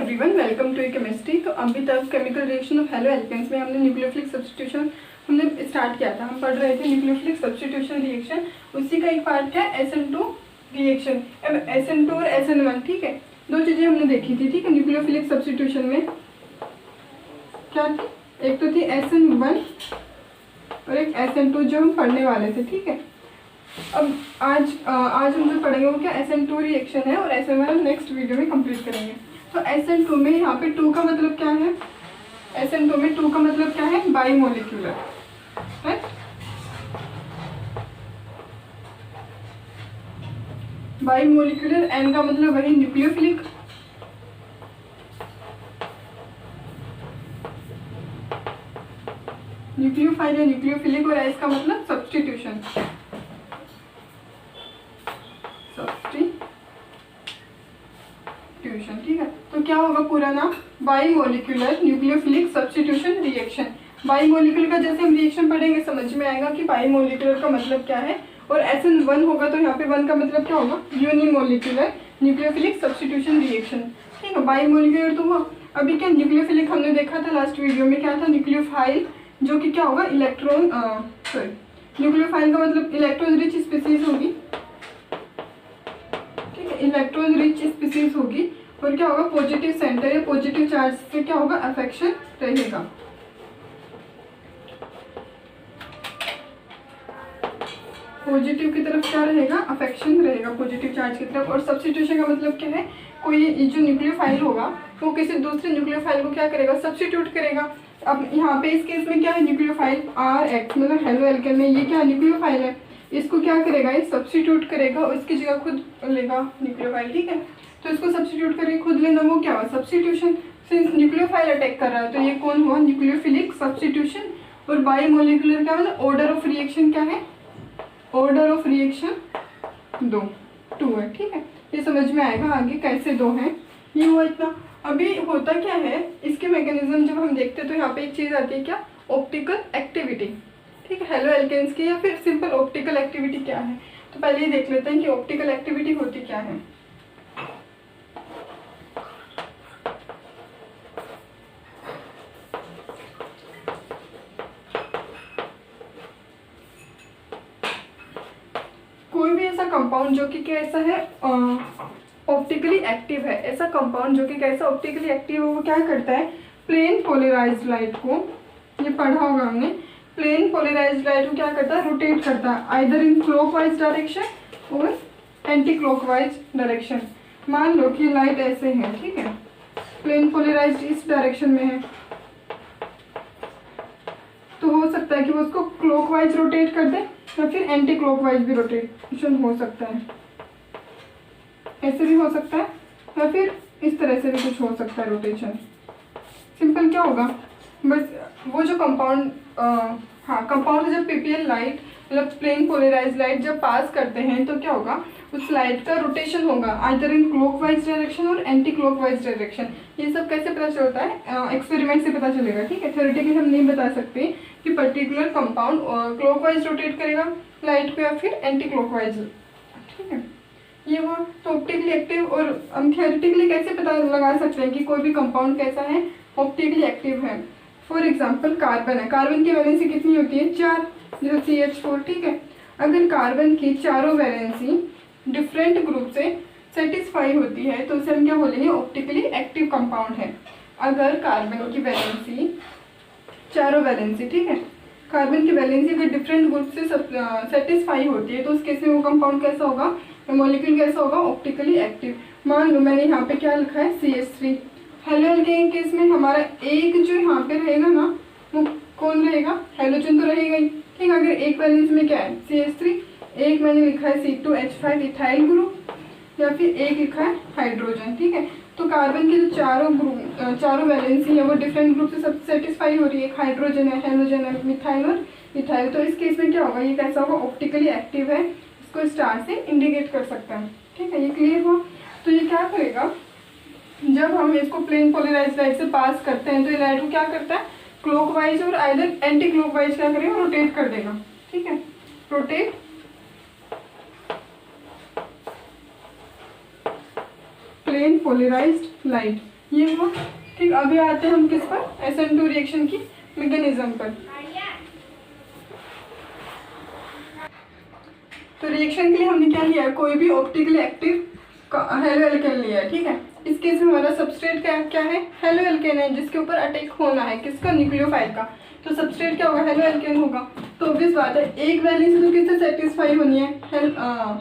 Everyone, welcome to chemistry. तो अभी तक chemical reaction of haloalkanes में हमने न्यूक्लियोफिलिक सब्स्टिट्यूशन हमने स्टार्ट किया था। हम पढ़ रहे थे न्यूक्लियोफिलिक सब्स्टिट्यूशन रिएक्शन, उसी का एक पार्ट क्या है SN2 रिएक्शन। अब SN2 और SN1, ठीक है, दो चीज़ें हमने देखी थी, ठीक है, न्यूक्लियोफिलिक सब्स्टिट्यूशन में क्या थी, एक तो थी SN1 और एक SN2 जो हम पढ़ने वाले थे, ठीक है। अब आज हम जो पढ़ेंगे वो क्या SN2 रिएक्शन है और SN1 हम नेक्स्ट वीडियो में कंप्लीट करेंगे। तो SN2 में यहाँ पे 2 का मतलब क्या है, SN2 में 2 का मतलब क्या है, by molecular, right. By molecular, N का मतलब वही न्यूक्लियोफिलिक, न्यूक्लियोफाइल या न्यूक्लियोफिलिक, और S का मतलब सब्स्टिट्यूशन, ठीक है। तो क्या होगा पूरा नाम, by molecular nucleophilic substitution reaction. By molecular का जैसे हम रिएक्शन पढ़ेंगे समझ में आएगा कि बाई मोलिकुलर का मतलब क्या है, और SN1 होगा तो यहाँ पे 1 का मतलब क्या होगा, यूनिमोलिकुलर न्यूक्लियोफिलिक सब्स्टिट्यूशन रिएक्शन, ठीक है। बाई मोलिकुलर तो हुआ। अभी क्या न्यूक्लियोफिलिक हमने देखा था लास्ट वीडियो में, क्या था, न्यूक्लियोफाइल, जो कि क्या होगा, इलेक्ट्रॉन न्यूक्लियोफाइल का मतलब इलेक्ट्रॉन रिच स्पीसीज होगी, ठीक है, इलेक्ट्रॉन रिच स्पीसीज होगी, और क्या होगा, पॉजिटिव सेंटर या पॉजिटिव चार्ज से क्या होगा, अफेक्शन रहेगा। पॉजिटिव की तरफ क्या रहेगा, अफेक्शन रहेगा पॉजिटिव चार्ज की तरफ। और सब्स्टिट्यूशन का मतलब क्या है, कोई जो न्यूक्लियोफाइल होगा वो किसी दूसरे न्यूक्लियोफाइल को क्या करेगा, सब्स्टिट्यूट करेगा। अब यहाँ पे इस केस में क्या है, न्यूक्लियोफाइल RH मतलब हेलो एल्केन में ये क्या न्यूक्लियोफाइल है, इसको क्या करेगा, ये सब्स्टिट्यूट करेगा और इसकी जगह खुद लेगा न्यूक्लियोफाइल, ठीक है। तो इसको सब्स्टिट्यूट करके खुद लेना, वो क्या हुआ, सब्स्टिट्यूशन। सिंस न्यूक्लियोफाइल अटैक कर रहा है तो ये कौन हुआ, न्यूक्लियोफिलिक सब्स्टिट्यूशन। और बाई मोलिकुलर क्या मतलब, ऑर्डर ऑफ रिएक्शन क्या है, ऑर्डर ऑफ रिएक्शन 2 है, ठीक है। ये समझ में आएगा आगे कैसे 2 हैं, ये हुआ इतना। अभी होता क्या है, इसके मैकेनिज्म जब हम देखते हैं तो यहाँ पे एक चीज़ आती है क्या, ऑप्टिकल एक्टिविटी, ठीक है, हेलो एल्केन्स की, या फिर सिंपल ऑप्टिकल एक्टिविटी क्या है। तो पहले ये देख लेते हैं कि ऑप्टिकल एक्टिविटी होती क्या है। कोई भी ऐसा कंपाउंड जो कि कैसा है, ऑप्टिकली एक्टिव है, ऐसा कंपाउंड जो कि कैसा ऑप्टिकली एक्टिव है, वो क्या करता है, प्लेन पोलराइज्ड लाइट को, ये पढ़ा होगा हमने, प्लेन पोलराइज्ड लाइट को क्या करता है, रोटेट करता है, आइदर इन क्लॉकवाइज डायरेक्शन और एंटी क्लॉकवाइज डायरेक्शन। मान लो कि लाइट ऐसे है, ठीक है, प्लेन पोलराइज्ड इस डायरेक्शन में है, तो हो सकता है कि वो उसको क्लॉकवाइज रोटेट कर दे या फिर एंटी क्लॉकवाइज भी रोटेशन हो सकता है, ऐसे भी हो सकता है या फिर इस तरह से भी कुछ हो सकता है रोटेशन। सिंपल क्या होगा, बस वो जो कंपाउंड कंपाउंड जब PPL लाइट मतलब प्लेन पोलराइज्ड लाइट जब पास करते हैं तो क्या होगा, उस लाइट का रोटेशन होगा आइदर इन क्लॉकवाइज डायरेक्शन और एंटी क्लॉकवाइज डायरेक्शन। ये सब कैसे पता चलता है, एक्सपेरिमेंट से पता चलेगा, ठीक है। थ्योरेटिकली हम नहीं बता सकते कि पर्टिकुलर कंपाउंड क्लॉकवाइज रोटेट करेगा लाइट को या फिर एंटी क्लॉकवाइज, ठीक है। ये हुआ तो ऑप्टिकली एक्टिव। और हम थ्योरेटिकली कैसे पता लगा सकते हैं कि कोई भी कंपाउंड कैसा है, ऑप्टिकली एक्टिव है। फॉर एग्जांपल कार्बन है, कार्बन की वैलेंसी कितनी होती है, 4, जो CH4, ठीक है। अगर कार्बन की चारों वैलेंसी डिफरेंट ग्रुप से सेटिस्फाई होती है तो उसे हम क्या बोलेंगे, ऑप्टिकली एक्टिव कंपाउंड है। अगर कार्बन की वैलेंसी, चारों वैलेंसी, ठीक है, कार्बन की वैलेंसी अगर डिफरेंट ग्रुप से सेटिस्फाई होती है तो उस केस में वो कंपाउंड कैसा होगा, मॉलिक्यूल कैसा होगा, ऑप्टिकली एक्टिव। मान लो मैंने यहाँ पे क्या लिखा है, CH3। हेलो एल्केन केस में हमारा एक जो यहाँ पे रहेगा ना, वो कौन रहेगा, हेलोजन तो रहेगा ही, ठीक है। अगर एक वैलेंस में क्या है, CH3, एक मैंने लिखा है C2H5 इथाइल ग्रुप, या फिर एक लिखा है हाइड्रोजन, ठीक है। तो कार्बन की जो चारों वैलेंसी है वो डिफरेंट ग्रुप से सब सेटिस्फाई हो रही है, हाइड्रोजन है, हेलोजन है, मिथाइल और इथाइल। तो इस केस में क्या होगा, ये कैसा होगा, ऑप्टिकली एक्टिव है, इसको स्टार से इंडिकेट कर सकते हैं, ठीक है। ये क्लियर हुआ। तो ये क्या करेगा, जब हम इसको प्लेन पोलराइज्ड लाइट से पास करते हैं तो ये लाइट को क्या करता है, क्लॉकवाइज और आइदर एंटी क्लॉकवाइज क्या करेगा, रोटेट कर देगा, ठीक है, रोटेट प्लेन पोलराइज्ड लाइट ये हुआ। ठीक, अभी आते हैं हम किस पर, SN2 रिएक्शन की मैकेनिज्म पर। तो रिएक्शन के लिए हमने क्या लिया, कोई भी ऑप्टिकली एक्टिव हेलो एल्केन लिया है। ठीक है, इस केस में हमारा सबस्ट्रेट क्या है, हेलो एल्केन है, जिसके ऊपर अटैक होना है किसका, न्यूक्लियोफाइल का। तो सबस्ट्रेट क्या होगा, हेलो एल्केन होगा। तो ऑब्वियस बात है एक वैलेंसी तो किससे सेटिस्फाई होनी है,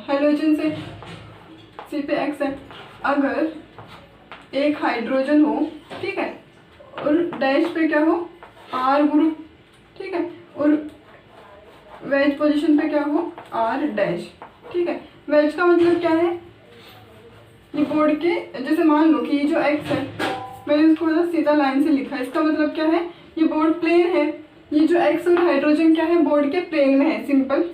हेलोजन से, सी पे एक्स है। अगर एक हाइड्रोजन हो, ठीक है, और डैश पे क्या हो, आर ग्रुप, ठीक है, और वेज पोजीशन पे क्या हो, आर डैश। ठीक है, वेज का मतलब क्या है, ये बोर्ड के, जैसे मान लो कि ये जो एक्स है, मैंने इसको मतलब सीधा लाइन से लिखा है, इसका मतलब क्या है, ये बोर्ड प्लेन है, ये जो एक्स और हाइड्रोजन क्या है, बोर्ड के प्लेन में है, सिंपल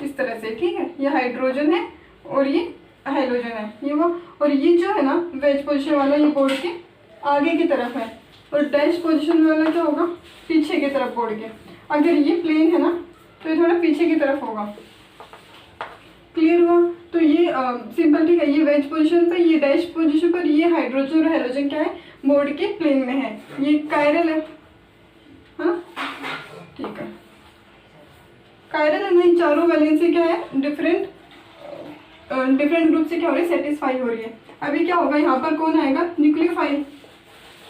इस तरह से। ठीक है, ये हाइड्रोजन है और ये हाइड्रोजन है, ये वो। और ये जो है ना वेज पोजीशन वाला, ये बोर्ड के आगे की तरफ है, और डैश पोजीशन वाला क्या होगा, पीछे की तरफ बोर्ड के। अगर ये प्लेन है ना तो ये थोड़ा पीछे की तरफ होगा। क्लियर हुआ। तो ये सिंपल, ठीक है, ये वेज पोजीशन पर, ये डैश पोजीशन पर, ये हाइड्रोजन और हेलोजन क्या है, बोर्ड के प्लेन में है, ये कायरल है, हाँ ठीक है, कायरल है। नहीं, चारों वैलेंसी क्या है, डिफरेंट ग्रुप से क्या हो रही है, सेटिस्फाई हो रही है। अभी क्या होगा, यहाँ पर कौन आएगा, न्यूक्लियोफाइल।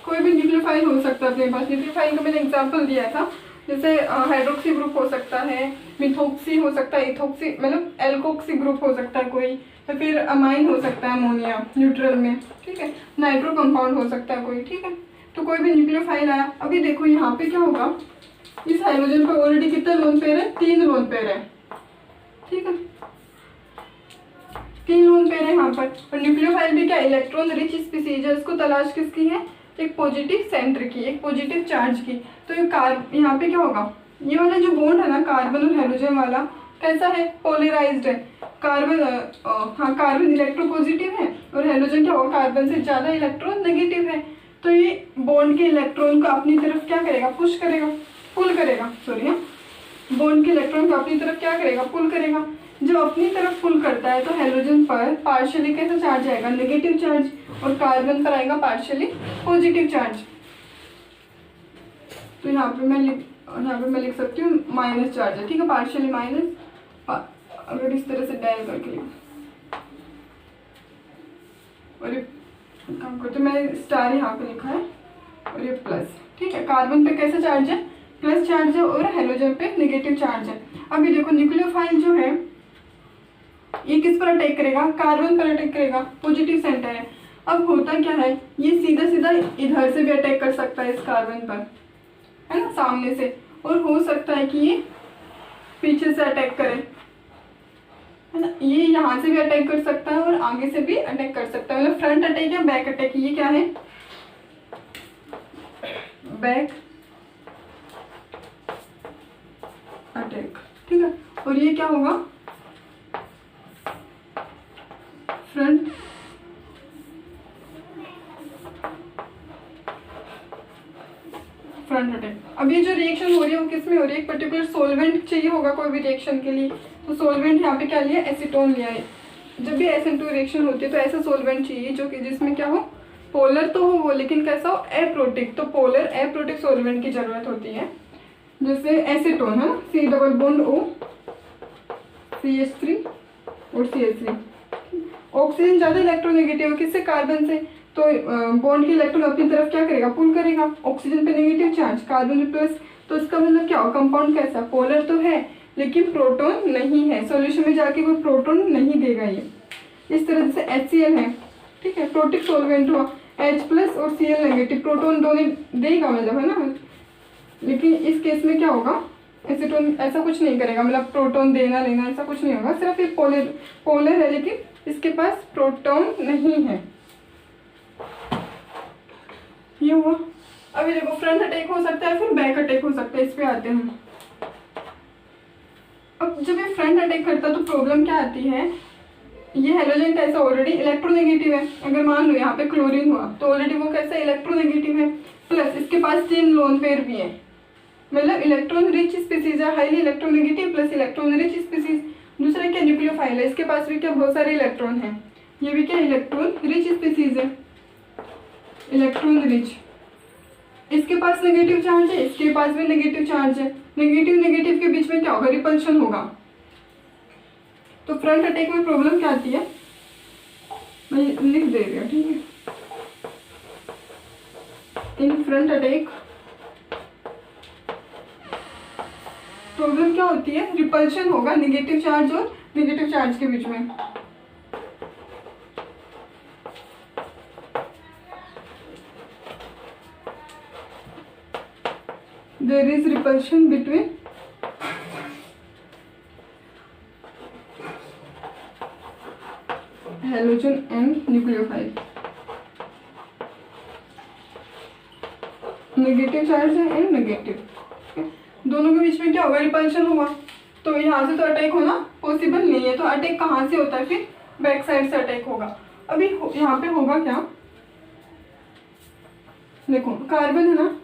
कोई भी न्यूक्लियोफाइल हो सकता है अपने पास। न्यूक्लियोफाइल का मैंने एग्जांपल दिया था, जैसे हाइड्रोक्सी ग्रुप हो सकता है, मिथोक्सी हो सकता है, इथोक्सी मतलब एल्कोक्सी ग्रुप हो सकता है कोई, या फिर अमाइन हो सकता है अमोनिया न्यूट्रल में। ठीक है, नाइट्रो कंपाउंड हो सकता है कोई। ठीक है, तो कोई भी न्यूक्लियोफाइल आया। अभी देखो यहाँ पे क्या होगा, इस हाइड्रोजन पर ऑलरेडी कितना लोन पेयर है, 3 लोन पेयर है। ठीक है, 3 लोन पेयर है यहाँ पर। और न्यूक्लियोफाइल भी क्या, इलेक्ट्रॉन रिच स्पीसीज है, उसको तलाश किसकी है, एक पॉजिटिव सेंटर की, एक पॉजिटिव चार्ज की। तो ये यहाँ पे क्या होगा, ये वाला जो बॉन्ड है ना कार्बन और हाइड्रोजन वाला, कैसा है, पोलराइज्ड है। कार्बन हाँ, कार्बन इलेक्ट्रोपॉजिटिव है और हाइड्रोजन क्या होगा, कार्बन से ज़्यादा इलेक्ट्रॉन नेगेटिव है। तो ये बॉन्ड के इलेक्ट्रॉन को अपनी तरफ क्या करेगा, पुश करेगा, पुल करेगा, सॉरी हाँ, बॉन्ड के इलेक्ट्रॉन को अपनी तरफ क्या करेगा, पुल करेगा। जब अपनी तरफ पुल करता है तो हाइड्रोजन पर पार्शियली कैसा चार्ज आएगा, नेगेटिव चार्ज, और कार्बन पर आएगा पार्शियली पॉजिटिव चार्ज। तो यहाँ पे मैं लिख सकती हूँ माइनस चार्ज है। ठीक है, पार्शियली माइनस, अगर इस तरह से डायल करके लिख, और ये काम करते मैं स्टार यहाँ पे लिखा है और ये प्लस। ठीक है, कार्बन पे कैसा चार्ज है, प्लस चार्ज है, और हाइड्रोजन पे नेगेटिव चार्ज है। अभी देखो न्यूक्लियोफाइल जो है ये किस पर अटैक करेगा, कार्बन पर अटैक करेगा, पॉजिटिव सेंटर है। अब होता क्या है, ये सीधा सीधा इधर से भी अटैक कर सकता है इस कार्बन पर, है ना, सामने से, और हो सकता है कि ये पीछे से अटैक करे, है ना, ये यहाँ से भी अटैक कर सकता है और आगे से भी अटैक कर सकता है। मतलब फ्रंट अटैक या बैक अटैक, ये क्या है, बैक अटैक। ठीक है, और ये क्या होगा, फ्रंट अटैक। अब ये जो रिएक्शन हो रही है वो किस में हो रही है, एक पर्टिकुलर सोलवेंट चाहिए होगा कोई भी रिएक्शन के लिए। तो सोलवेंट यहाँ पे क्या लिया, एसीटोन लिया है। जब भी SN2 रिएक्शन होती है तो ऐसा सोलवेंट चाहिए जो कि जिसमें क्या हो, पोलर तो हो वो, लेकिन कैसा हो, एप्रोटिक। तो पोलर एप्रोटिक सोलवेंट की जरूरत होती है, जैसे एसीटोन है ना, C double bond O, CH3 और CH3। ऑक्सीजन ज़्यादा इलेक्ट्रोनेगेटिव है किससे, कार्बन से, तो बॉन्ड के इलेक्ट्रॉन अपनी तरफ क्या करेगा, पुल करेगा। ऑक्सीजन पे नेगेटिव चार्ज, कार्बन पे प्लस, तो इसका मतलब क्या हो, कंपाउंड कैसा, पोलर तो है लेकिन प्रोटॉन नहीं है, सॉल्यूशन में जाके कोई प्रोटॉन नहीं देगा ये। इस तरह से HCl है, ठीक है, प्रोटिक सोलवेंट हुआ, H प्लस और Cl नेगेटिव, प्रोटॉन दोनों देगा मतलब, है ना। लेकिन इस केस में क्या होगा, एसीटोन ऐसा कुछ नहीं करेगा, मतलब प्रोटॉन देना लेना ऐसा कुछ नहीं होगा, सिर्फ ये पोलर है लेकिन इसके पास प्रोटॉन नहीं है। ये हुआ। अभी देखो फ्रंट अटैक हो सकता है, फिर बैक अटैक हो सकता है, इस पे आते हैं। अब जब ये फ्रंट अटैक करता है तो प्रॉब्लम क्या आती है, ये हेलोजन कैसा ऑलरेडी इलेक्ट्रोनेगेटिव है। अगर मान लो यहाँ पे क्लोरीन हुआ तो ऑलरेडी वो कैसा इलेक्ट्रोनेगेटिव है, प्लस इसके पास 3 लोन पेयर भी है, मतलब इलेक्ट्रॉन रिच स्पीसीज है, highly electronegative plus electron rich species. दूसरा क्या, न्यूक्लियोफाइल है, इसके पास भी क्या बहुत सारे इलेक्ट्रॉन है, ये भी क्या इलेक्ट्रॉन रिच स्पीसीज है। इलेक्ट्रॉन रिच, इसके पास नेगेटिव चार्ज है, इसके पास भी नेगेटिव चार्ज है, नेगेटिव नेगेटिव के बीच में क्या होगा, रिपल्शन होगा। तो फ्रंट अटैक में प्रॉब्लम क्या आती है, मैं लिख दे रही हूँ, ठीक है। इन फ्रंट अटैक प्रॉब्लम क्या होती है, रिपल्शन होगा नेगेटिव चार्ज और नेगेटिव चार्ज के बीच में। There is repulsion between halogen and nucleophile. Negative charge है एंड नेगेटिव, दोनों के बीच में क्या होगा, रिपल्शन होगा। तो यहाँ से तो अटैक होना पॉसिबल नहीं है, तो अटैक कहाँ से होता है, फिर बैक साइड से अटैक होगा। अभी यहाँ पे होगा क्या, देखो कार्बन है ना,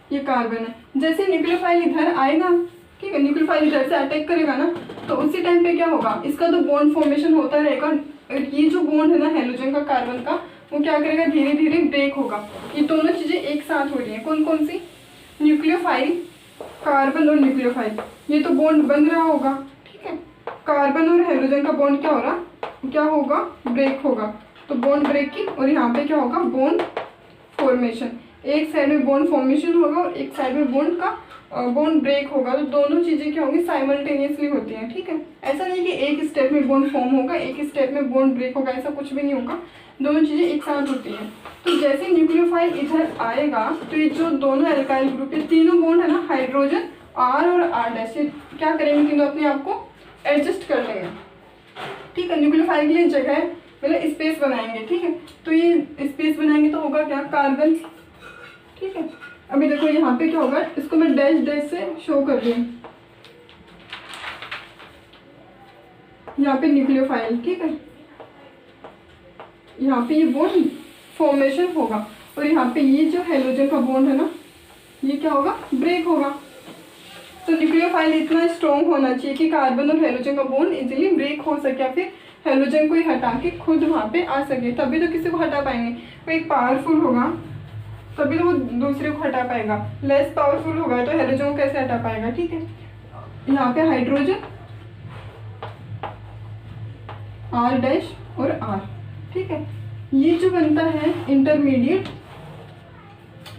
ये कार्बन है, जैसे न्यूक्लियोफाइल इधर आएगा, ठीक है, न्यूक्लियोफाइल इधर से अटैक करेगा ना, तो उसी टाइम पे क्या होगा, इसका तो बॉन्ड फॉर्मेशन होता रहेगा। ये जो बॉन्ड है ना हेलोजन का कार्बन का, वो क्या करेगा, धीरे धीरे ब्रेक होगा। ये दोनों चीजें एक साथ हो रही है, कौन कौन सी, न्यूक्लियोफाइल, कार्बन और न्यूक्लियोफाइल, ये तो बॉन्ड बन रहा होगा, ठीक है। कार्बन और हेलोजन का बॉन्ड क्या हो रहा, क्या होगा, ब्रेक होगा। तो बॉन्ड ब्रेकिंग, और यहाँ पे क्या होगा, बॉन्ड फॉर्मेशन। एक साइड में बॉन्ड फॉर्मेशन होगा और एक साइड में बॉन्ड ब्रेक होगा। तो दोनों चीजें क्या होंगी, साइमल्टेनियसली होती हैं, ठीक है। ऐसा नहीं कि एक स्टेप में बॉन्ड फॉर्म होगा, एक स्टेप में बॉन्ड ब्रेक होगा, ऐसा कुछ भी नहीं होगा, दोनों चीजें एक साथ होती हैं। तो जैसे न्यूक्लियोफाइल इधर आएगा, तो ये जो दोनों एल्काइल ग्रुप, ये तीनों बॉन्ड है ना, हाइड्रोजन आर और आर डैश, ये क्या करेंगे, तीनों अपने आप को एडजस्ट कर लेंगे, ठीक है। न्यूक्लियोफाइल के लिए जगह मतलब स्पेस बनाएंगे, ठीक है। तो ये स्पेस बनाएंगे तो होगा क्या, कार्बन, ठीक है। अभी देखो यहाँ पे क्या होगा, इसको मैं डैश डैश से शो कर रही हूँ, यहाँ पे न्यूक्लियोफाइल, ठीक है, यहाँ पे ये बॉन्ड फॉर्मेशन होगा, और यहाँ पे ये जो हेलोजन का बॉन्ड है ना, ये क्या होगा, ब्रेक होगा। तो न्यूक्लियोफाइल इतना स्ट्रॉन्ग होना चाहिए कि कार्बन और हेलोजन का बॉन्ड इजीली ब्रेक हो सके, या फिर हेलोजन को ही हटा के खुद वहाँ पे आ सके, तभी तो किसी को हटा पाएंगे। वो एक पावरफुल होगा तभी तो वो दूसरे को हटा पाएगा, लेस पावरफुल होगा तो हेलोजन को कैसे हटा पाएगा, ठीक है। यहाँ पे हाइड्रोजन आर डैश और आर, ठीक है। ये जो बनता है इंटरमीडिएट,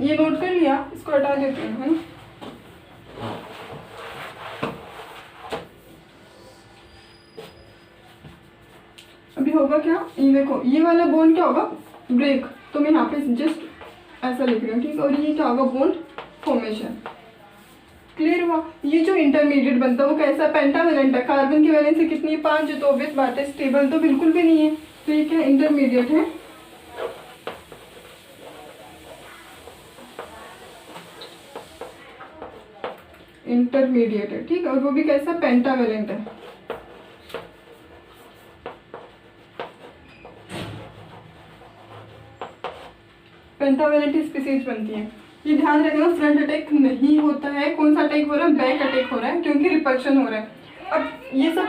ये नोट कर लिया, इसको हटा देते हैं, है ना। अभी होगा क्या, ये देखो ये वाला बॉन्ड क्या होगा, ब्रेक, तो मैं यहाँ पे जस्ट ऐसा लिख रही हूँ, ठीक है। और ये क्या होगा, बॉन्ड फॉर्मेशन, क्लियर हुआ। ये जो इंटरमीडिएट बनता है वो कैसा, पेंटावेलेंट है, कार्बन की वैलेंसी कितनी है, 5, तो ऑब्वियस बात है स्टेबल तो बिल्कुल भी नहीं है, तो ये क्या इंटरमीडिएट है। इंटरमीडिएट है, ठीक है, और वो भी कैसा, पेंटावेलेंट है। पेंटावेलेंट स्पीसीज बनती है। ये ध्यान रखना, फ्रंट अटैक नहीं होता है, कौन सा अटैक हो रहा है, बैक अटैक हो रहा है, क्योंकि रिपल्शन हो रहा है। अब ये सब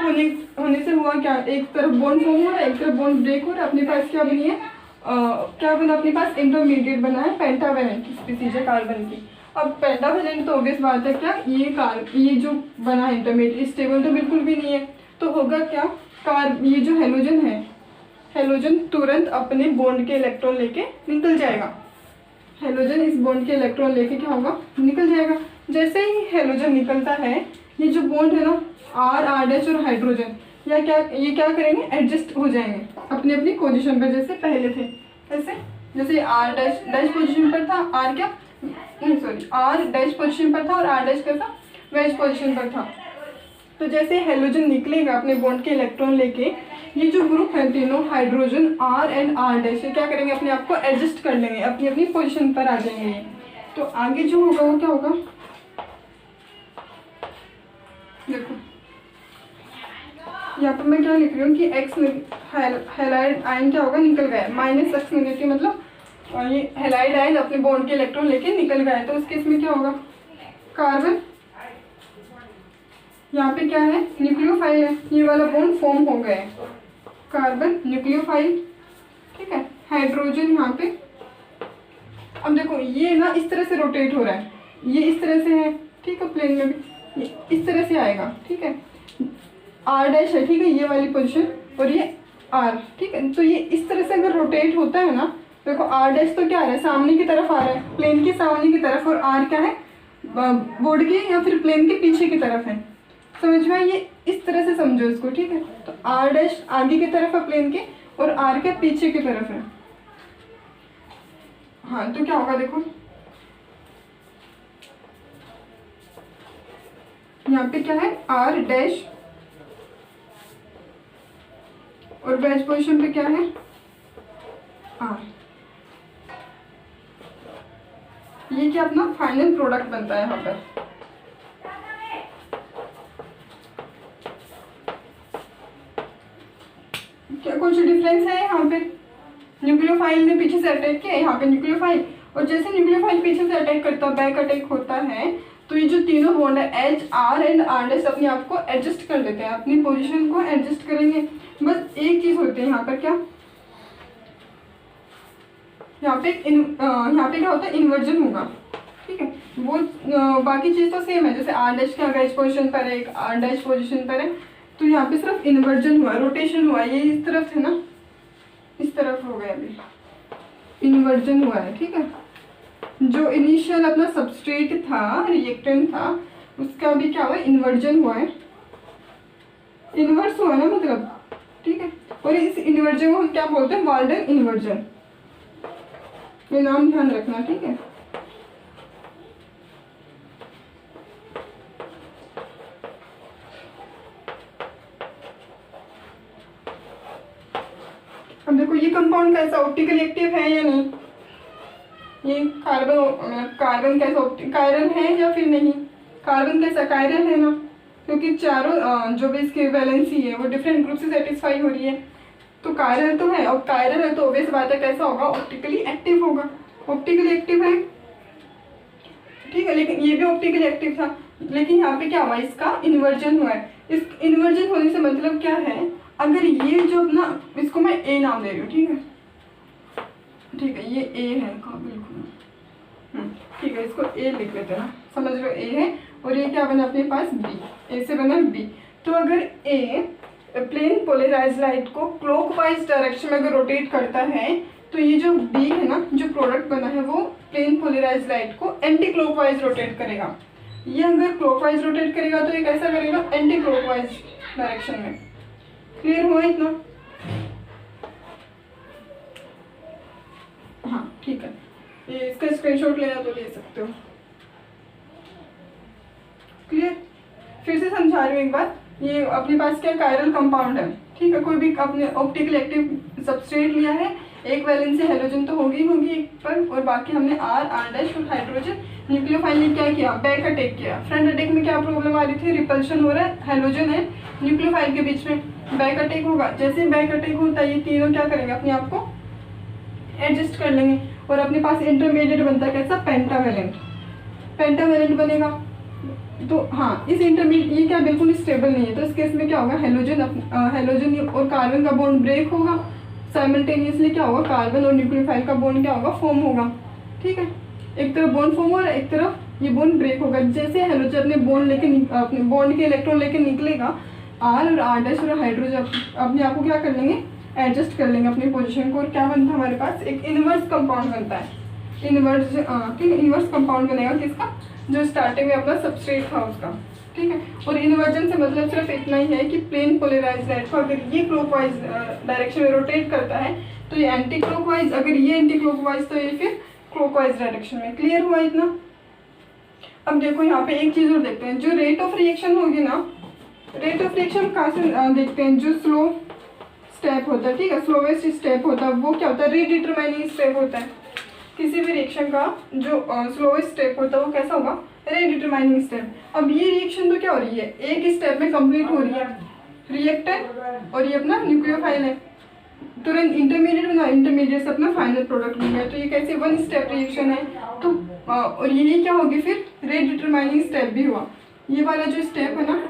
होने से हुआ क्या, एक तरफ बॉन्ड फॉर्म हो रहा है, एक तरफ बॉन्ड ब्रेक हो रहा है, अपने पास क्या बनी है, क्या बना, अपने पास इंटरमीडिएट बना है, पेंटावेलेंट स्पीसीज है कार्बन की। अब पेंटावेलेंट तो ऑब्वियस बात है क्या, ये जो बना है इंटरमीडिएट, स्टेबल तो बिल्कुल भी नहीं है, तो होगा क्या, ये जो हेलोजन है, हेलोजन तुरंत अपने बॉन्ड के इलेक्ट्रॉन लेके निकल जाएगा। हेलोजन इस बॉन्ड के इलेक्ट्रॉन लेके क्या होगा, निकल जाएगा। जैसे ही हेलोजन निकलता है, ये जो बॉन्ड है ना, आर डैश और हाइड्रोजन, ये क्या करेंगे, एडजस्ट हो जाएंगे अपनी अपनी पोजीशन पर, जैसे पहले थे ऐसे। जैसे आर डैश पोजीशन पर था, आर डैश पोजीशन पर था और आर डैश कैसा, वैश पोजीशन पर था। तो जैसे हेलोजन निकलेगा अपने बॉन्ड के इलेक्ट्रॉन लेके, ये जो ग्रुप है तीनों, hydrogen R and R dash, क्या करेंगे, अपने आप को एडजस्ट कर लेंगे, अपनी अपनी पोजीशन पर आ जाएंगे। तो आगे जो होगा वो क्या होगा, देखो यहाँ पर मैं क्या लिख रही हूँ कि एक्स हेलाइड आयन क्या होगा, निकल गया, -X नेगेटिव, मतलब ये हेलाइड आयन अपने बॉन्ड के इलेक्ट्रॉन लेके निकल गया है। तो उस केस में क्या होगा, कार्बन, यहाँ पे क्या है, न्यूक्लियोफाइल है, ये वाला बॉन्ड फॉर्म हो गया है, कार्बन न्यूक्लियोफाइल, ठीक है। हाइड्रोजन यहाँ पे। अब देखो ये ना इस तरह से रोटेट हो रहा है, ये इस तरह से है, ठीक है, प्लेन में भी ये इस तरह से आएगा, ठीक है, आर डैश है, ठीक है, ये वाली पोजीशन, और ये आर, ठीक है। तो ये इस तरह से अगर रोटेट होता है ना, देखो आर डैश तो क्या आ रहा है, सामने की तरफ आ रहा है, प्लेन के सामने की तरफ, और आर क्या है, बोर्ड के या फिर प्लेन के पीछे की तरफ है। समझ में, ये इस तरह से समझो इसको, ठीक है। तो आर डैश आगे की तरफ है प्लेन के, और आर के पीछे की तरफ है। हाँ, तो क्या होगा देखो, यहाँ पे क्या है, आर डैश, और बैच पोजीशन पे क्या है, आर। ये क्या अपना फाइनल प्रोडक्ट बनता है यहाँ पर। क्या कुछ डिफरेंस है यहाँ पे, न्यूक्लियोफाइल ने पीछे से अटैक किया, यहाँ पे न्यूक्लियोफाइल, और जैसे न्यूक्लियोफाइल पीछे से अटैक करता है, बैक अटैक होता है, तो ये जो तीनों बॉन्ड है H, R and R dash अपने आप को एडजस्ट कर लेते हैं, अपनी पोजीशन को एडजस्ट करेंगे। बस एक चीज होती है यहाँ पर, क्या, यहाँ पे क्या होता है, इन्वर्जन होगा, ठीक है। वो बाकी चीज तो सेम है, जैसे आर डैश का एच पोजीशन पर है, एक आर डैश पोजीशन पर है, तो यहाँ पे सिर्फ इन्वर्जन हुआ, रोटेशन हुआ, ये इस तरफ है ना, इस तरफ हो गया, अभी इन्वर्जन हुआ है, ठीक है। जो इनिशियल अपना सबस्ट्रेट था, रिएक्टेंट था, उसका भी क्या हुआ, इन्वर्जन हुआ है, इन्वर्स हुआ ना मतलब, ठीक है। और इस इन्वर्जन को हम क्या बोलते हैं, वाल्डन इन्वर्जन, ये नाम ध्यान रखना, ठीक है। अब देखो ये कंपाउंड कैसा, ऑप्टिकली एक्टिव है या नहीं, ये कार्बन कैसा, कायरल है या फिर नहीं, कार्बन कैसा, कायरल है ना, क्योंकि चारों जो भी इसकी वैलेंसी है वो डिफरेंट ग्रुप से सेटिस्फाई हो रही है, तो कायरल तो है, और कायरल है तो ऑब्वियस बात है कैसा होगा, ऑप्टिकली एक्टिव होगा, ऑप्टिकली एक्टिव है, ठीक है। लेकिन ये भी ऑप्टिकली एक्टिव था, लेकिन यहाँ पे क्या हुआ, इसका इन्वर्जन हुआ है। इस इन्वर्जन होने से मतलब क्या है, अगर ये जो अपना, इसको मैं ए नाम दे रही हूँ, ठीक है, ठीक है, ये ए है का बिल्कुल, ठीक है, इसको ए लिख लेते हैं ना, समझ लो ए है, और ये क्या बना अपने पास, बी, ए से बना बी। तो अगर ए प्लेन पोलराइज लाइट को क्लॉकवाइज डायरेक्शन में अगर रोटेट करता है, तो ये जो बी है ना, जो प्रोडक्ट बना है, वो प्लेन पोलराइज लाइट को एंटी क्लॉकवाइज रोटेट करेगा। ये अगर क्लॉकवाइज रोटेट करेगा तो ये कैसा करेगा, एंटी क्लॉकवाइज डायरेक्शन में। क्लियर हुआ इतना? हाँ, ठीक है, ये इसका स्क्रीनशॉट लेना तो ले सकते हो। क्लियर? फिर से समझा रही हूँ एक बार, ये अपने पास क्या कायरल कंपाउंड है, ठीक है, कोई भी अपने ऑप्टिकल एक्टिव सबस्ट्रेट लिया है, एक वैलेंसी हेलोजन तो होगी एक पर, और बाकी हमने आर डैश और हाइड्रोजन। न्यूक्लियोफाइल ने क्या किया, बैक अटैक किया। फ्रंट अटैक में क्या प्रॉब्लम आ रही थी, रिपल्शन हो रहा है, हेलोजन है न्यूक्लियोफाइल के बीच में, बैक अटैक होगा। जैसे बैक अटैक होता है, ये तीनों क्या करेंगे, अपने आप को एडजस्ट कर लेंगे, और अपने पास इंटरमीडिएट बनता है कैसा, पेंटावेलेंट, पेंटावेलेंट बनेगा। तो हाँ, इस इंटरमीडिएट ये क्या बिल्कुल स्टेबल नहीं है, तो इस केस में क्या होगा, हेलोजन और कार्बन का बॉन्ड ब्रेक होगा, साइमल्टेनियसली क्या होगा, कार्बन और न्यूक्लियोफाइल का बॉन्ड क्या होगा, फॉर्म होगा, ठीक है। एक तरफ बॉन्ड फॉर्म हो रहा है, एक तरफ ये बॉन्ड ब्रेक होगा। जैसे हेलोजन अपने बॉन्ड लेके अपने बॉन्ड के इलेक्ट्रॉन लेके निकलेगा, आर और आर डैश और हाइड्रोजन अपने आप को क्या कर लेंगे, एडजस्ट कर लेंगे अपनी पोजीशन को, और क्या बनता है हमारे पास, एक इनवर्स कंपाउंड बनता है, इनवर्स, ठीक है, इनवर्स कंपाउंड बनेगा किसका, जो स्टार्टिंग में अपना सबस्ट्रेट था उसका, ठीक है। और इन्वर्जन से मतलब सिर्फ इतना ही है कि प्लेन पोलराइज्ड लाइट को अगर ये क्लॉकवाइज डायरेक्शन में रोटेट करता है तो ये एंटी क्लॉकवाइज, अगर ये एंटी क्लॉकवाइज तो ये फिर क्लॉकवाइज डायरेक्शन में। क्लियर हुआ इतना? अब देखो यहाँ पे एक चीज और देखते हैं, जो रेट ऑफ रिएक्शन होगी ना, रेट ऑफ रिएक्शन कहाँ से देखते हैं, जो स्लो स्टेप होता है, ठीक है, स्लोवेस्ट स्टेप होता है, वो क्या होता है, रीडिटरमाइनिंग स्टेप होता है। किसी भी रिएक्शन का जो स्लोवेस्ट स्टेप होता है वो कैसा होगा, रीडिटरमाइनिंग स्टेप। अब ये रिएक्शन तो क्या हो रही है, एक स्टेप में कंप्लीट हो रही है, रिएक्टेंट और ये अपना न्यूक्लियोफाइल है, तुरंत इंटरमीडिएट बना, इंटरमीडिएट से अपना फाइनल प्रोडक्ट बन गया। तो ये कैसे वन स्टेप रिएक्शन है, तो और यही क्या होगी, फिर रीडिटरमाइनिंग स्टेप भी हुआ। ये वाला जो स्टेप है ना,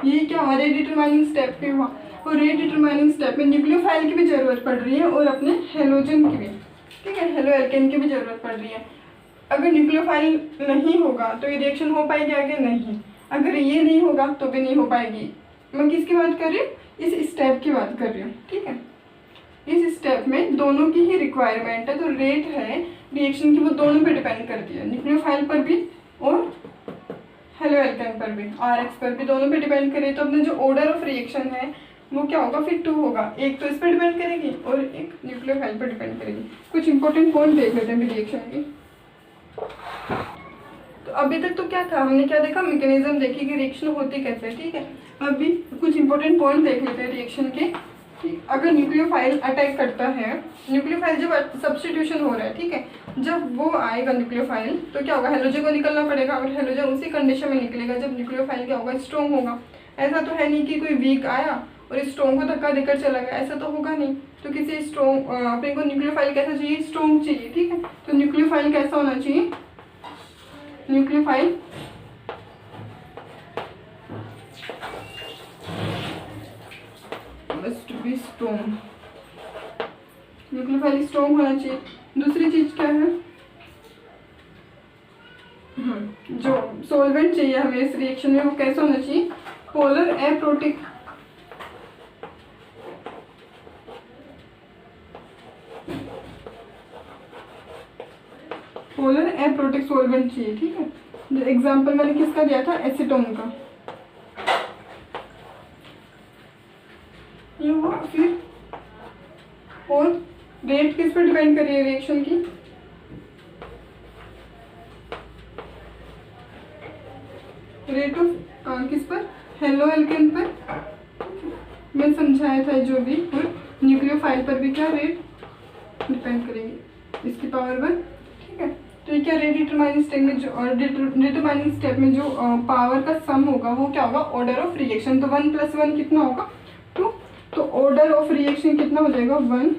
ये क्या हुआ, रीडिटरमाइनिंग स्टेप भी हुआ। और रेट डिटरमाइनिंग स्टेप में न्यूक्लियोफाइल की भी ज़रूरत पड़ रही है और अपने हेलोजन की भी, ठीक है, हेलो एल्केन की भी ज़रूरत पड़ रही है। अगर न्यूक्लियोफाइल नहीं होगा तो ये रिएक्शन हो पाएगी आगे? नहीं। अगर ये नहीं होगा तो भी नहीं हो पाएगी। मैं किसकी बात कर रही हूँ? इस स्टेप की बात कर रही हूँ, ठीक है। इस स्टेप में दोनों की ही रिक्वायरमेंट है, तो रेट है रिएक्शन की वो दोनों पे डिपेंड करती है, न्यूक्लियोफाइल पर भी और हेलो एल्केन पर भी, आरएक्स पर भी, दोनों पे डिपेंड करे। तो अपने जो ऑर्डर ऑफ रिएक्शन है वो क्या होगा फिर? 2 होगा। एक तो इस पर डिपेंड करेगी और एक न्यूक्लियोफाइल पर डिपेंड करेगी। कुछ इंपॉर्टेंट पॉइंट देख लेते हैं रिएक्शन के। तो अभी तक तो क्या था, हमने क्या देखा? मैकेनिज्म देखी कि रिएक्शन होती कैसे है, ठीक है। अभी कुछ इंपॉर्टेंट पॉइंट देख लेते हैं रिएक्शन के। अगर न्यूक्लियोफाइल अटैक करता है, न्यूक्लियोफाइल जब सब्स्टिट्यूशन हो रहा है, ठीक है, जब वो आएगा न्यूक्लियोफाइल तो क्या होगा? हेलोजन को निकलना पड़ेगा और हेलोजन उसी कंडीशन में निकलेगा जब न्यूक्लियोफाइल क्या होगा? स्ट्रॉन्ग होगा। ऐसा तो है नहीं कि कोई वीक आया और स्ट्रॉन्ग को धक्का देकर चला गया, ऐसा तो होगा नहीं। तो किसी स्ट्रॉन्ग अपने को न्यूक्लियोफाइल कैसा चाहिए? स्ट्रॉन्ग चाहिए, ठीक है। तो न्यूक्लियोफाइल कैसा होना चाहिए? Nucleophile must be strong, nucleophile strong होना चाहिए। दूसरी चीज क्या है? जो सॉल्वेंट चाहिए हमें इस रिएक्शन में वो कैसा होना चाहिए? Polar aprotic, polar aprotic solvent चाहिए, ठीक है। जो एग्जांपल मैंने किसका दिया था? एसीटोन का। ये हुआ। फिर और रेट किस पर डिपेंड कर रही है रिएक्शन की? रेट ऑफ किस पर? हेलो एल्केन पर। मैं समझाया था जो भी। और न्यूक्लियोफाइल पर भी क्या रेट डिपेंड करेगी? इसकी पावर 1, ठीक है। तो ये क्या रेट डिटरमाइनिंग स्टेप में जो डिटरमाइनिंग स्टेप में जो पावर का सम होगा वो क्या होगा? Order of reaction. तो 1 + 1 कितना होगा? 2। तो ऑर्डर ऑफ रिएक्शन कितना हो जाएगा? 1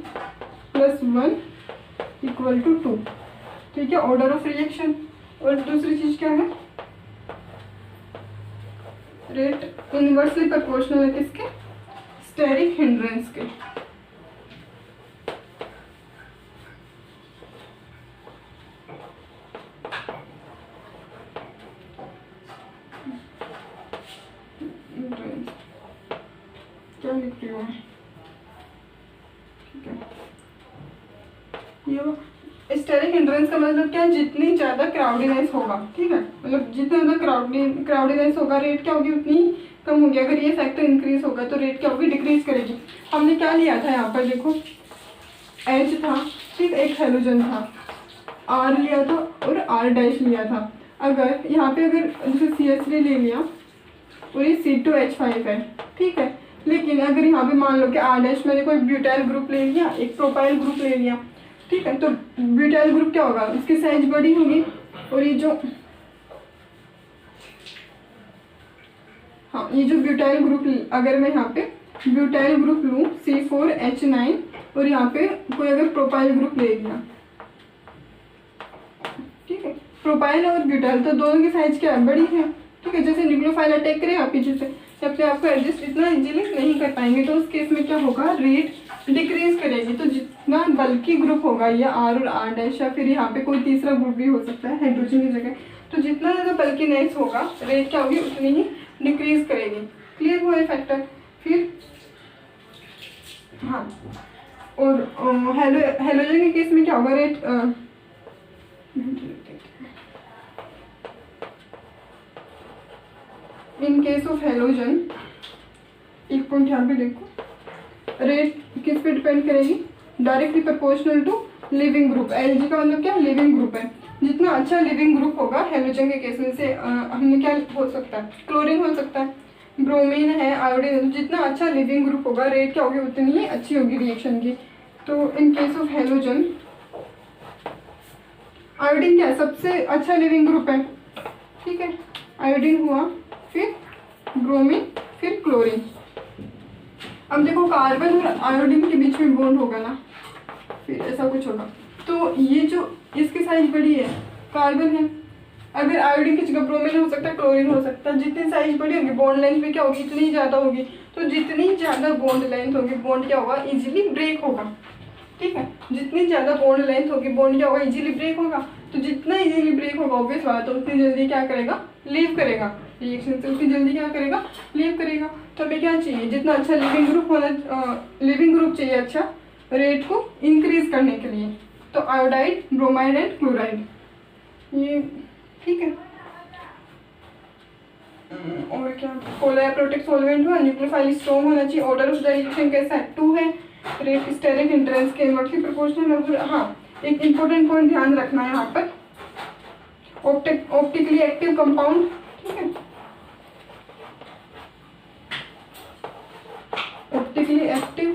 + 1 = 2, ठीक है, ऑर्डर ऑफ रिएक्शन। और दूसरी चीज क्या है? रेट इनवर्सली प्रोपोर्शनल है किसके? स्टेरिक हिंड्रेंस के। क्या लिख रही हूँ? ठीक है, ये स्टेरिक हिंड्रेंस का मतलब क्या है? जितनी ज़्यादा क्राउडीनेस होगा, ठीक है, मतलब जितना ज़्यादा क्राउडीनेस होगा रेट क्या होगी? उतनी कम होगी। अगर ये फैक्टर इंक्रीज होगा तो रेट क्या होगी? डिक्रीज करेगी। हमने क्या लिया था यहाँ पर? देखो H था, ठीक, एक हेलोजन था, R लिया था और R' लिया था। अगर यहाँ पे अगर जैसे CH3 ले लिया और ये C2H5 है, ठीक है, लेकिन अगर यहाँ पे मान लो कि R' मैंने कोई ब्यूटाइल ग्रुप ले लिया, एक प्रोपाइल ग्रुप ले लिया, ठीक है, तो ब्यूटाइल ग्रुप क्या होगा? इसकी साइज बड़ी होगी और ये जो ये जो ब्यूटाइल ग्रुप, अगर मैं यहाँ पे ब्यूटाइल ग्रुप लूँ C4H9 और यहाँ पे कोई अगर प्रोपाइल ग्रुप ले लिया, ठीक है, प्रोपाइल और ब्यूटाइल, तो दोनों की साइज क्या है? बड़ी है, ठीक है। जैसे न्यूक्लियोफाइल अटैक करेगा पीछे से, जब आपको एडजस्ट इतना इजीली नहीं कर पाएंगे तो उस केस में क्या होगा? रेट डिक्रीज करेगी। तो जितना बल्कि ग्रुप होगा ये R और R' या फिर यहाँ पे कोई तीसरा ग्रुप भी हो सकता है हाइड्रोजन की जगह, तो जितना ज़्यादा बल्कीनेस होगा रेट क्या होगी? उतनी ही डिक्रीज करेगी। क्लियर हुआ फैक्टर? फिर हाँ, और हेलोजन के केस में क्या होगा? Rate in case of halogen, एक पॉइंट यहाँ पे देखो, रेट किस पे डिपेंड करेगी? Directly proportional to leaving group. Lg का मतलब क्या? लिविंग ग्रुप है। जितना अच्छा लिविंग ग्रुप होगा हेलोजन के केस में से हमने क्या हो सकता है? क्लोरीन हो सकता है, ब्रोमीन है, आयोडीन, जितना अच्छा लिविंग ग्रुप होगा रेट क्या होगी? उतनी ही अच्छी होगी रिएक्शन की। तो इन केस ऑफ हेलोजन आयोडीन क्या है? सबसे अच्छा लिविंग ग्रुप है, ठीक है, आयोडीन हुआ, फिर ब्रोमीन, फिर क्लोरीन। अब देखो कार्बन और आयोडीन के बीच में बॉन्ड होगा ना, फिर ऐसा कुछ होगा। तो ये जो इसकी साइज बड़ी है, कार्बन है, अगर आयोडीन की जगह ब्रोमीन हो सकता है, क्लोरीन हो सकता है। जितनी साइज बड़ी होगी बॉन्ड लेंथ भी क्या होगी, इतनी ज़्यादा होगी। तो जितनी ज़्यादा बॉन्ड लेंथ होगी बॉन्ड क्या होगा, इजीली ब्रेक होगा। ठीक है, जितनी ज़्यादा बॉन्ड लेंथ होगी बॉन्ड क्या होगा, इजीली ब्रेक होगा। तो जितना इजीली ब्रेक होगा ऑब्वियस बात है उतनी जल्दी क्या करेगा, लीव करेगा रिएक्शन से, उतनी जल्दी क्या करेगा, लीव करेगा। तो हमें क्या चाहिए, जितना अच्छा लिविंग ग्रुप होना, लिविंग ग्रुप चाहिए अच्छा रेट को इंक्रीज करने के लिए। तो आयोडाइड, ब्रोमाइड एंड क्लोराइड, ये ठीक है। और क्या, कोलाप्रोटिक सॉल्वेंट हुआ, न्यूक्लियोफाइल स्ट्रॉन्ग होना चाहिए, ऑर्डर ऑफ द रिएक्शन कैसा है, 2 है, रेट स्टेरिक इंट्रेंस के इनवर्सली प्रोपोर्शनल। हाँ, एक इंपॉर्टेंट पॉइंट ध्यान रखना है यहाँ पर, ऑप्टिकली एक्टिव कंपाउंड। ठीक है, ऑप्टिकली एक्टिव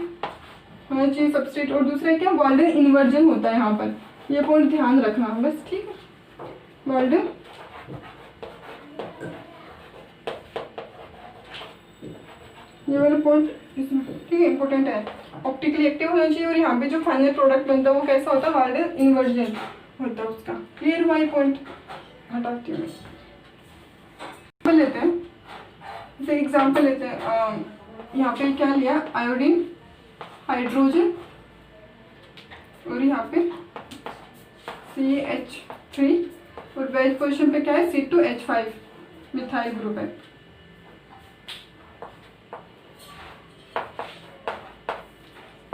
होना चाहिए सबस्ट्रेट। और दूसरा क्या, वाल्डन इन्वर्जन होता है यहाँ पर, ये पॉइंट ध्यान रखना बस। ठीक है, वाल्डन ये वाला पॉइंट इसमें ठीक है इंपॉर्टेंट है, ऑप्टिकली एक्टिव होना चाहिए। और यहाँ पे जो फाइनल प्रोडक्ट बनता है वो कैसा होता है, वाल्डन इन्वर्जन होता है उसका। क्लियर हुआ ये पॉइंट, हटाती हूँ मैं। लेते हैं जैसे एग्जाम्पल लेते हैं, यहाँ पे क्या लिया, आयोडीन, हाइड्रोजन और यहाँ पे CH3 और बेस पोजीशन पे क्या है, C2H5 मिथाइल ग्रुप है।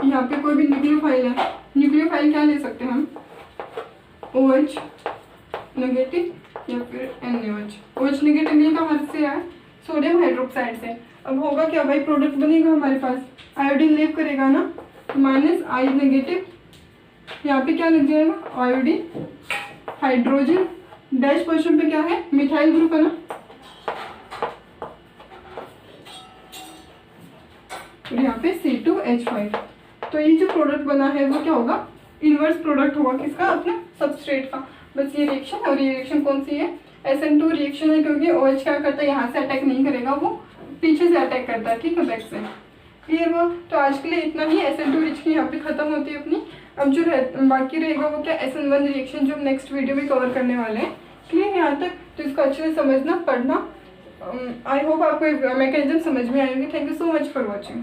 यहाँ पे कोई भी न्यूक्लियोफाइल है, न्यूक्लियोफाइल क्या ले सकते हैं हम, OH नेगेटिव या फिर NaOH। OH नेगेटिव लिए कहाँ से है, सोडियम हाइड्रोक्साइड से। अब होगा क्या भाई, प्रोडक्ट बनेगा हमारे पास, आयोडीन लीव करेगा ना, माइनस I नेगेटिव, यहाँ पे क्या लग जाएगा, आयोडीन, हाइड्रोजन, डैश पोजीशन पे क्या है, मिथाइल ग्रुप है ना, और यहाँ पे C2H5। तो ये जो प्रोडक्ट बना है वो क्या होगा, इनवर्स प्रोडक्ट होगा किसका, अपने सबस्ट्रेट का। बस ये रिएक्शन, और ये रिएक्शन कौन सी है, SN2 रिएक्शन है, क्योंकि OH क्या करता है, यहाँ से अटैक नहीं करेगा, वो पीछे से अटैक करता है। ठीक है, बैक से। क्लियर हुआ। तो आज के लिए इतना ही, SN2 रिएक्शन यहाँ पे खत्म होती है अपनी। अब जो बाकी रहेगा वो क्या, SN1 रिएक्शन, जो हम नेक्स्ट वीडियो में कवर करने वाले हैं। क्लियर यहाँ तक, तो इसको अच्छे से समझना, पढ़ना। आई होप आपको मैकेनिज्म समझ में आएगी। Thank you so much for watching.